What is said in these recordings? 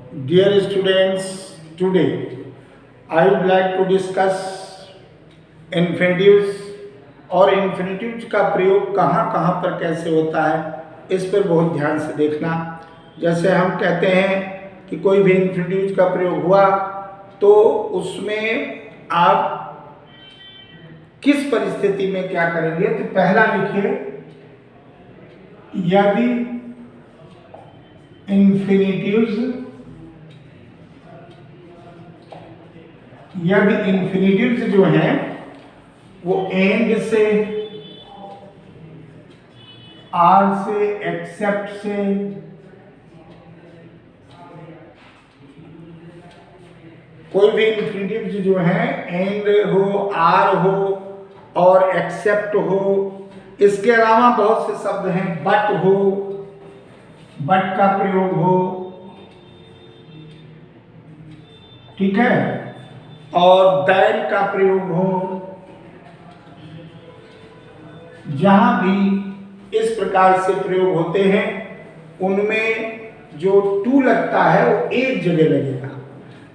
Dear students, today I would like to discuss infinitives और infinitives का प्रयोग कहाँ कहाँ पर कैसे होता है, इस पर बहुत ध्यान से देखना। जैसे हम कहते हैं कि कोई भी इन्फिनेटिव्स का प्रयोग हुआ तो उसमें आप किस परिस्थिति में क्या करेंगे। तो पहला लिखिए, यदि इन्फिनेटिव्स जो हैं वो एंड से, आर से, एक्सेप्ट से, कोई भी इन्फिनेटिव्स जो है एंड हो, आर हो और एक्सेप्ट हो। इसके अलावा बहुत से शब्द हैं, बट हो, बट का प्रयोग हो, ठीक है, और दैन का प्रयोग हो। जहां भी इस प्रकार से प्रयोग होते हैं उनमें जो टू लगता है वो एक जगह लगेगा।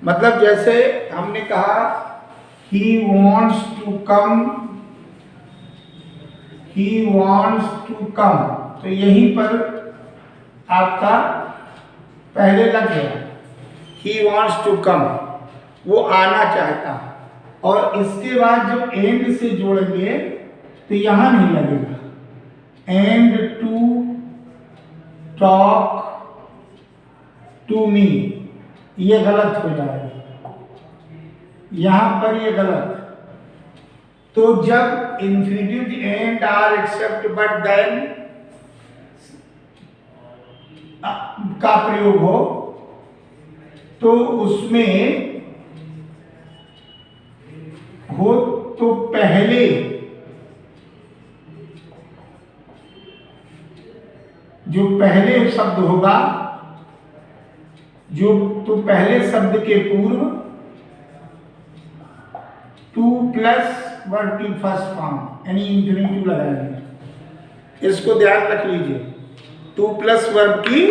मतलब जैसे हमने कहा he wants to come, he wants to come, तो यहीं पर आपका पहले लग गया he wants to come, वो आना चाहता है। और इसके बाद जब एंड से जोड़ेंगे तो यहां नहीं लगेगा। And to talk to me, ये गलत हो जाएगा, यहां पर ये गलत। तो जब infinitive and, or, except, but, than का प्रयोग हो तो उसमें हो तो पहले जो पहले शब्द होगा, जो तो पहले शब्द के पूर्व टू प्लस वर्ब की फर्स्ट फॉर्म यानी इन्फिनेटिव लगाएंगे। इसको ध्यान रख लीजिए, टू प्लस वर्ब की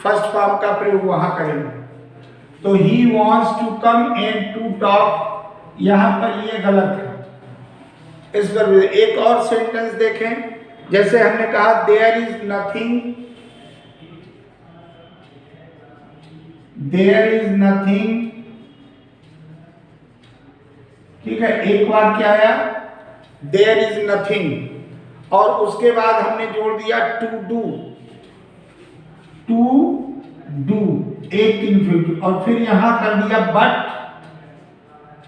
फर्स्ट फॉर्म का प्रयोग वहां करेंगे। तो he wants to come and to talk, यहां पर ये गलत है। इस पर एक और सेंटेंस देखें, जैसे हमने कहा there is nothing, there is nothing, ठीक है, एक बार क्या आया देयर इज नथिंग, और उसके बाद हमने जोड़ दिया टू डू, टू डू एक इन्फिनेटिव, और फिर यहां कर दिया बट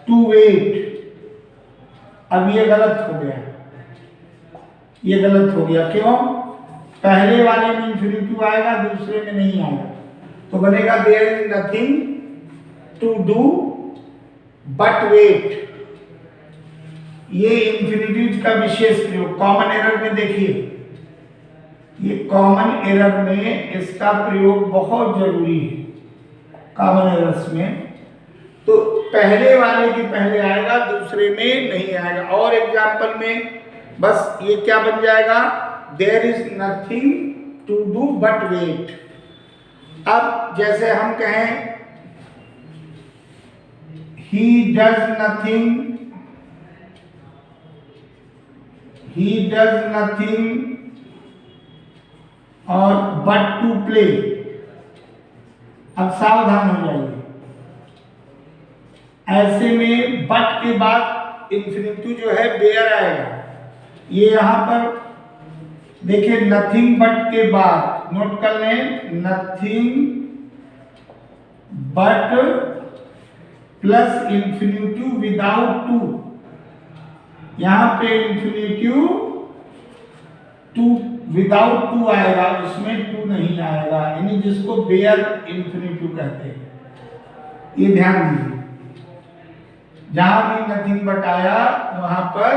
टू वेट। अब ये गलत हो गया, ये गलत हो गया। क्यों? पहले वाले में इन्फिनेटिव आएगा, दूसरे में नहीं आएगा। तो बनेगा there is nothing to do but wait. ये इन्फिनेटिव का विशेष प्रयोग कॉमन एरर में देखिए, ये कॉमन एरर में इसका प्रयोग बहुत जरूरी है। कॉमन एरर्स में तो पहले वाले के पहले आएगा, दूसरे में नहीं आएगा। और एग्जाम्पल में बस ये क्या बन जाएगा, there is nothing to do but wait. अब जैसे हम कहें he does nothing, he does nothing और but to play। अब सावधान हो जाइए, ऐसे में but के बाद इन्फिनेटिव जो है बेयर आएगा। ये यहां पर देखिए नथिंग बट के बाद नोट कर लें, nothing but plus infinitive without to, यहां पे इन्फिनेटिव टू विदाउट टू आएगा, उसमें टू नहीं आएगा, यानी जिसको बेयर इन्फिनेटिव कहते हैं। ये ध्यान दीजिए, जहां भी नथिंग बट आया वहां पर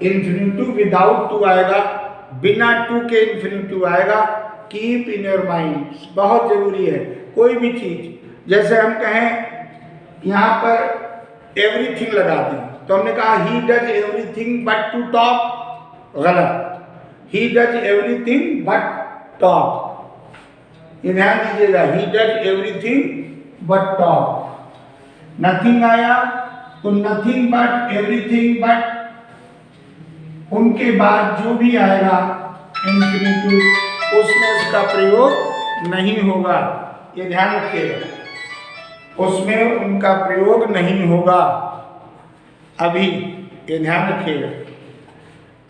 इन्फिनेटिव विदाउट टू आएगा, बिना टू के इन्फिनेटिव आएगा। कीप इन योर माइंड, बहुत जरूरी है। कोई भी चीज, जैसे हम कहें यहां पर एवरीथिंग लगा दें तो हमने कहा he does everything but to talk, गलत। He does everything but talk, ये ध्यान दीजिएगा, he does everything but talk. Nothing आया तो नथिंग बट, एवरीथिंग बट, उनके बाद जो भी आएगा इंफिनिटिव उसमें उसका प्रयोग नहीं होगा, ये ध्यान रखिएगा, उसमें उनका प्रयोग नहीं होगा अभी, ये ध्यान रखिएगा।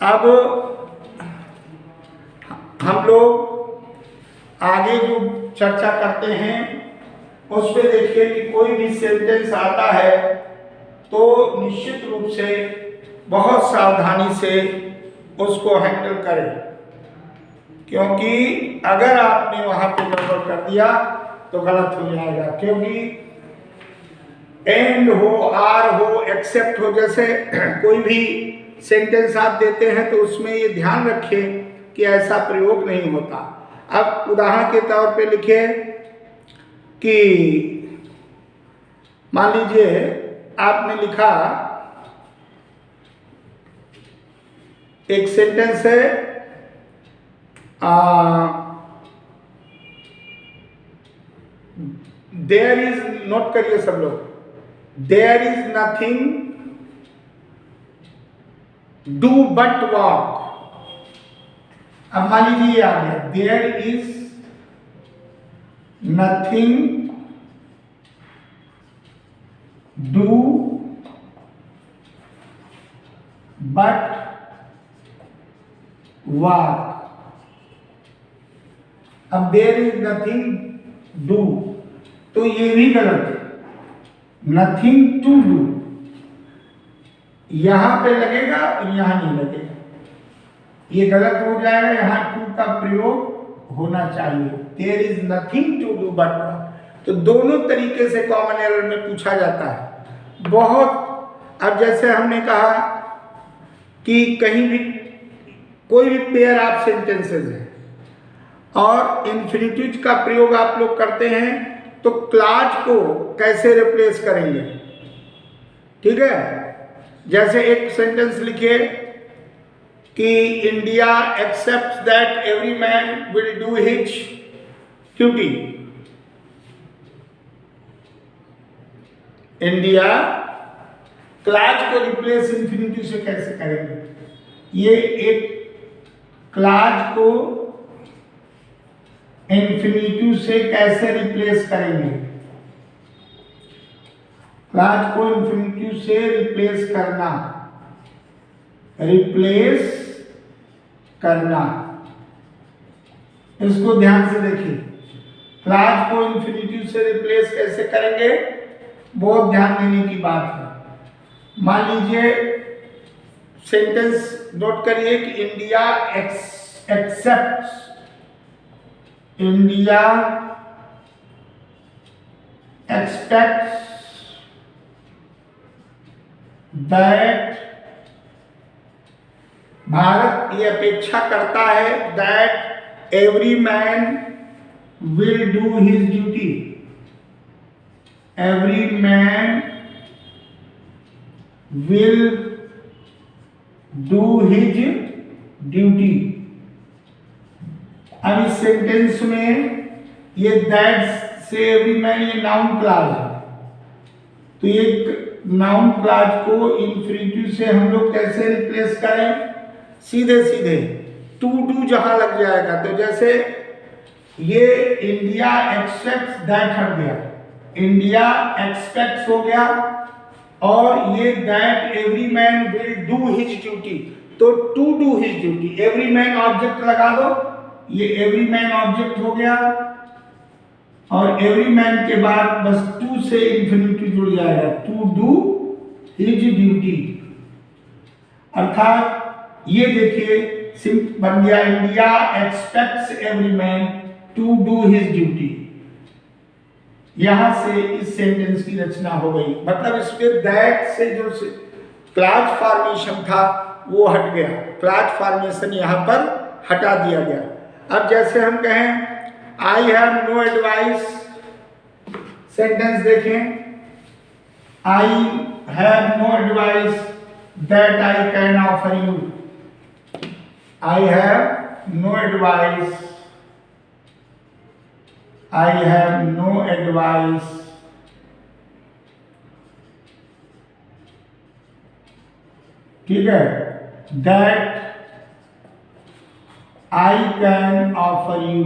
अब हम लोग आगे जो चर्चा करते हैं उस पे देखिए कि कोई भी सेंटेंस आता है तो निश्चित रूप से बहुत सावधानी से उसको हैंडल करें, क्योंकि अगर आपने वहां पे गड़बड़ कर दिया तो गलत हो जाएगा। क्योंकि एंड हो, आर हो, एक्सेप्ट हो, जैसे कोई भी सेंटेंस आप देते हैं तो उसमें ये ध्यान रखें कि ऐसा प्रयोग नहीं होता। अब उदाहरण के तौर पे लिखे कि मान लीजिए आपने लिखा, एक सेंटेंस है देयर इज, नोट करिए सब लोग, there is nothing do but walk. अब मान लीजिए ये आ गया, there is nothing do but walk. अब देयर इज नथिंग डू, तो ये भी गलत है, नथिंग टू डू यहां पे लगेगा और यहां नहीं लगेगा, ये गलत हो जाएगा, यहां टू का प्रयोग होना चाहिए, there is nothing to do but walk. तो दोनों तरीके से कॉमन एरर में पूछा जाता है बहुत। अब जैसे हमने कहा कि कहीं भी कोई भी पेयर ऑफ सेंटेंसेस है और इंफिनिटिव का प्रयोग आप लोग करते हैं तो क्लॉज को कैसे रिप्लेस करेंगे, ठीक है। जैसे एक सेंटेंस लिखिए कि India accepts that every man will do his duty. India, clause को रिप्लेस इंफिनिटिव से कैसे करेंगे, ये एक क्लॉज को इंफिनिटिव से कैसे रिप्लेस करेंगे, क्लॉज को इंफिनिटिव से रिप्लेस करना, रिप्लेस करना, इसको ध्यान से देखिए, क्लॉज को इंफिनिटिव से रिप्लेस कैसे करेंगे, बहुत ध्यान देने की बात है। मान लीजिए सेंटेंस नोट करिए कि India accepts, India aspects that, Bharat ये अपेक्षा करता है that every man will do his duty, every man will do his duty. अब इस सेंटेंस में ये दैट से एवरी मैन, ये नाउन क्लॉज है, तो ये नाउन क्लॉज को इंफिनिटिव से हम लोग कैसे रिप्लेस करें, सीधे सीधे टू डू जहां लग जाएगा, तो जैसे ये इंडिया एक्सेप्ट्स दैट हट गया, इंडिया एक्सपेक्ट्स हो गया, और ये that every man will do his duty, तो to do his duty, every man object लगा दो, ये एवरी मैन ऑब्जेक्ट हो गया, और एवरी मैन के बाद बस टू से इंफिनिटी जुड़ जाएगा, टू डू हिज ड्यूटी। अर्थात ये देखिए बन गया, India expects every man to do his duty. यहां से इस सेंटेंस की रचना हो गई, मतलब इसमें दैट से जो क्लॉज फॉर्मेशन था वो हट गया, क्लॉज फॉर्मेशन यहां पर हटा दिया गया। अब जैसे हम कहें I have no advice, sentence देखें, I have no advice that I can offer you, I have no advice, I have no advice ठीक है, that I can offer you,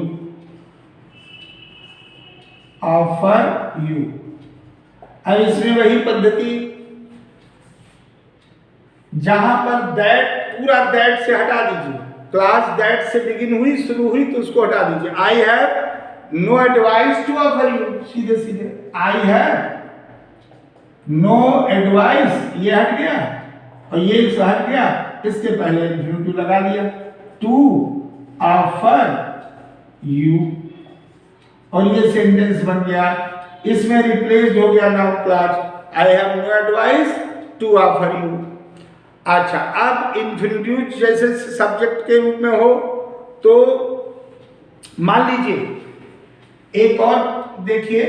offer you. अब इसमें वही पद्धति, जहां पर दैट, पूरा दैट से हटा दीजिए, क्लास दैट से बिगिन हुई, शुरू हुई, तो उसको हटा दीजिए। I have no advice to offer you, सीधे सीधे आई हैव नो एडवाइस, ये हट गया और ये हट गया, इसके पहले इंफिनिटिव लगा दिया, टू ऑफर यू, और ये सेंटेंस बन गया। इसमें रिप्लेस हो गया noun clause, I have no advice to offer you. अच्छा, अब इंफिनिटिव जैसे सब्जेक्ट के रूप में हो तो मान लीजिए एक और देखिए,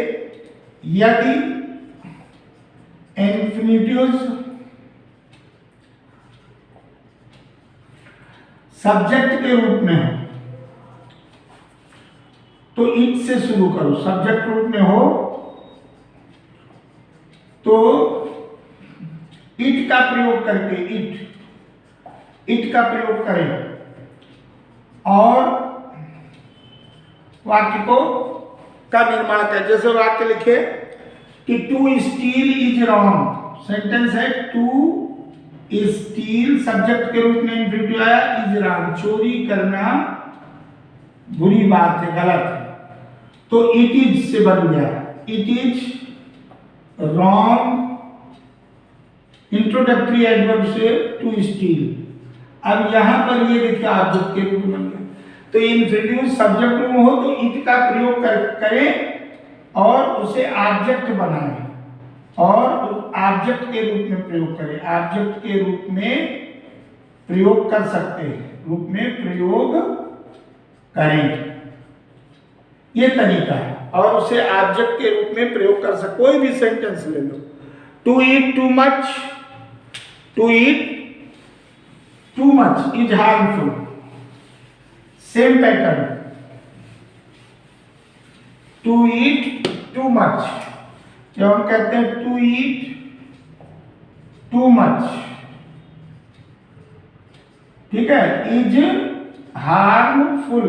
यदि इंफिनिटिव सब्जेक्ट के रूप में हो तो इट से शुरू करो, सब्जेक्ट रूप में हो तो इट का प्रयोग करके, इट का प्रयोग करें और वाक्य को का निर्माण करें। जैसे वाक्य लिखे कि to steal is wrong, sentence है टू स्टील, सब्जेक्ट के रूप में इंफिनिटिव आया, इज रॉन्ग, चोरी करना बुरी बात है, गलत है, तो इट इज से बन गया, it is wrong, introductory adverb से टू स्टील। अब यहां पर ये देखिए ऑब्जेक्ट के रूप में बन गया, तो इंफिनिटिव सब्जेक्ट रूप में हो तो इट का प्रयोग करें और उसे ऑब्जेक्ट बनाएं और ऑब्जेक्ट के रूप में प्रयोग करें, ऑब्जेक्ट के रूप में प्रयोग कर सकते हैं, रूप में प्रयोग करें, ये तरीका है। और उसे ऑब्जेक्ट के रूप में प्रयोग कर सकते, कोई भी सेंटेंस ले लो, to eat too much, to eat too much is harmful, same pattern, to eat too much, जब हम कहते हैं टू ईट टू मच, ठीक है, इज हार्मफुल।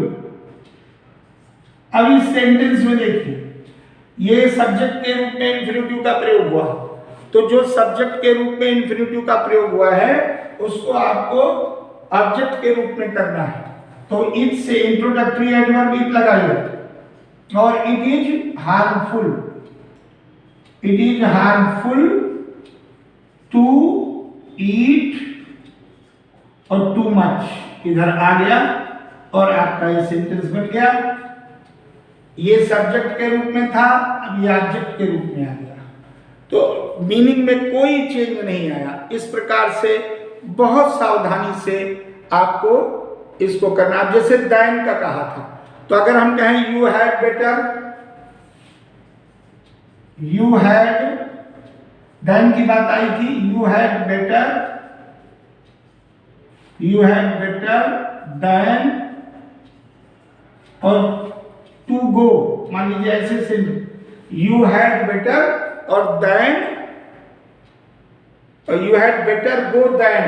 अब इस सेंटेंस में देखिए, ये सब्जेक्ट के रूप में इंफिनिटिव का प्रयोग हुआ, तो जो सब्जेक्ट के रूप में इंफिनिटिव का प्रयोग हुआ है उसको आपको ऑब्जेक्ट के रूप में करना है, तो इट से इंट्रोडक्टरी एडवर्ब इट लगाइए और it is harmful, it is harmful to eat और टू मच इधर आ गया और आपका ये सेंटेंस बन गया। ये सब्जेक्ट के रूप में था, अब ये ऑब्जेक्ट के रूप में आ गया, तो मीनिंग में कोई चेंज नहीं आया। इस प्रकार से बहुत सावधानी से आपको इसको करना। अब जैसे दैन का कहा था, तो अगर हम कहें you had better, you had, than की बात आई थी, you had better, you had better than, और टू गो, मान लीजिए ऐसे से यू हैड बेटर और than, you had better go than,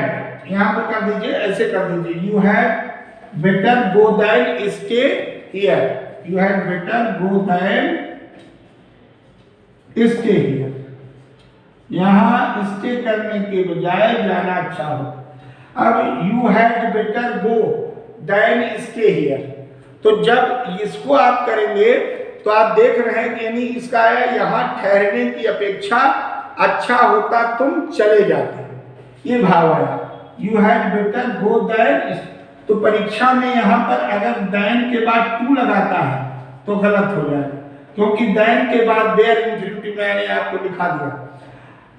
यहां पर कर दीजिए, ऐसे कर दीजिए, you had better go than stay here, you had better go than stay here, यहां स्टे करने के बजाय जाना अच्छा हो। अब you had better go than stay here, तो जब इसको आप करेंगे तो आप देख रहे हैं कि यानी इसका है यहां ठहरने की अपेक्षा अच्छा होता तुम चले जाते, ये भाव आया, you had better go than. तो परीक्षा में यहां पर अगर देन के बाद टू लगाता है तो गलत हो जाएगा, क्योंकि देन के बाद देयर इंफिनिटिव मैंने आपको लिखा दिया,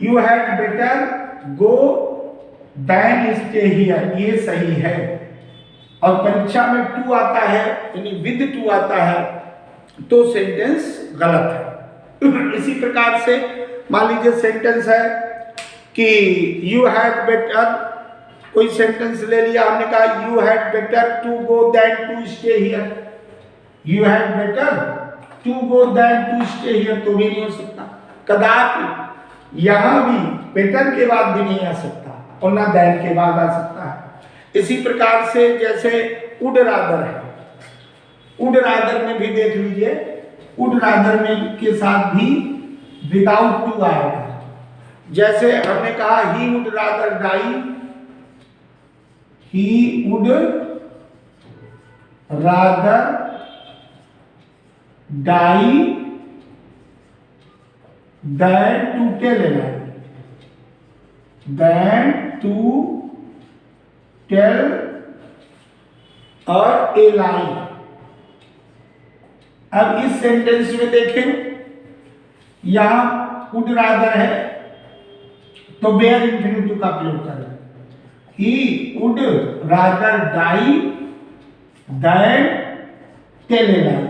you had better go than stay here, ये सही है। और परीक्षा में टू आता है यानी विद टू आता है तो सेंटेंस गलत है। इसी प्रकार से मान लीजिए सेंटेंस है कि यू हैड बेटर, कोई सेंटेंस ले लिया हमने, कहा you had better to go than to stay here, you had better to go than to stay here, तो भी नहीं हो सकता। कदापि यहां भी बेटर के बाद भी नहीं आ सकता, और ना दैन के बाद आ सकता है। इसी प्रकार से जैसे उड रादर है, उड रादर में भी देख लीजिए, उड रादर में के साथ भी विदाउट टू आएगा। जैसे हमने कहा he would rather die, he would rather die than to tell a lie, than to tell और ए लाई। अब इस सेंटेंस में देखें, यहां वुड रादर है तो बेयर इंफिनिटिव का प्रयोग करें। He would rather die than tell a lie,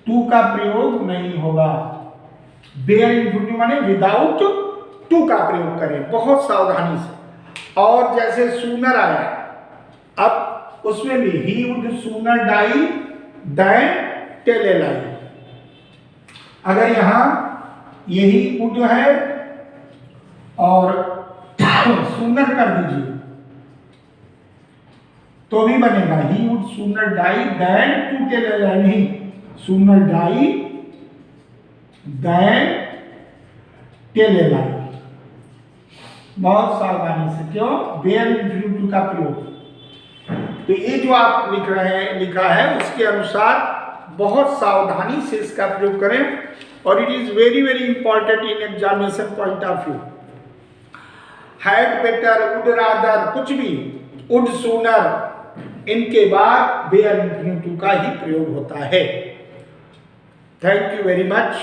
to का प्रयोग नहीं होगा। बेयर इंफिनिटिव माने विदाउट टू का प्रयोग करें, बहुत सावधानी से। और जैसे सूनर आया, अब उसमें भी he would sooner die than tell a lie. अगर यहां यही वुड है और सूनर कर दीजिए तो भी बनेगा he would sooner die than to tell a lie, नहीं, sooner die than tell a lie. बहुत सावधानी से, क्यों? बेयर इंफिनिटिव का प्रयोग। तो ये जो आप लिख रहे हैं, लिखा है, उसके अनुसार बहुत सावधानी से इसका प्रयोग करें, और it is very very important in examination point of view. Had, better, would rather, कुछ भी, वुड सूनर, इनके बाद बेयर इंफिनिटिव का ही प्रयोग होता है। Thank you very much.